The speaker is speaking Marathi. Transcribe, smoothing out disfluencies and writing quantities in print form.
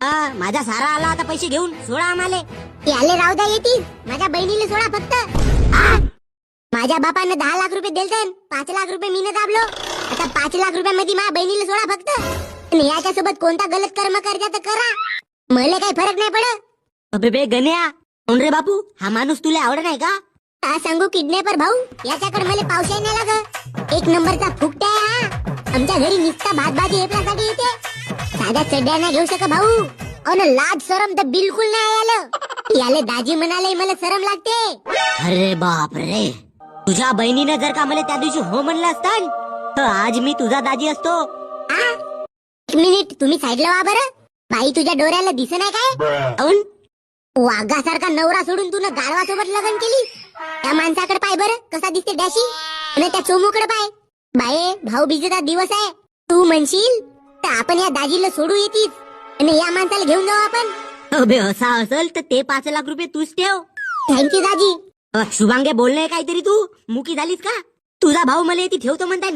माझा सारा आला आता पैसे घेऊन सोडा आम्हाले. याले राहू द्या येतील. माझ्या बहिणीला सोडा फक्त. माझ्या बापाने 10 लाख रुपये दिलते. 5 लाख रुपये मीने दाबलो. आता 5 लाख रुपयामध्ये माझ्या बहिणीला सोडा फक्त. आणि याच्या सोबत कोणता गलत कर्म करता तर करा, मला काही फरक नाही पडत. अबे बे गण्या, कोण रे बापू? हा माणूस तुला आवड नाही का? का सांगू किडनॅपर भाऊ, याच्याकडे मला पावसाही नाही लाग. एक नंबरचा फुकटा आहे हा. आमच्या घरी निस्ता भात भाजी हेपण्यासाठी येते. साध्या चड्ड्या नाही घेऊ शक भाऊ. अन लाज शरम तर बिलकुल नाही आलं. याले दाजी म्हणाले मला शरम लागते. अरे बाप रे, तुझ्या बहिणीने जर का मला त्या दिवशी हो म्हणलं असतं तर आज मी तुझा दाजी असतो. एक मिनिट तुम्ही साईडला वा बरं. बाई तुझ्या डोळ्याला दिसे नाही काय? काऊन? वाघासारखा नवरा सोडून तू गाढवा सोबत लग्न केली. त्या माणसाकडे पाय बरं कसा दिसते डॅशी. आणि त्या चोमूकडे पाय. बाये भाऊ बीजेचा दिवस आहे. तू म्हणशील तर आपण या दाजीला सोडू येतीस आणि या माणसाला घेऊन जाऊ आपण. अबे असा असेल तर ते 5 लाख रुपये तूच ठेव. थँक्यू दाजी. शुभांगे बोलणे काहीतरी तू मुकी झालीस का? तुझा भाऊ मला येते ठेवतो म्हणताय.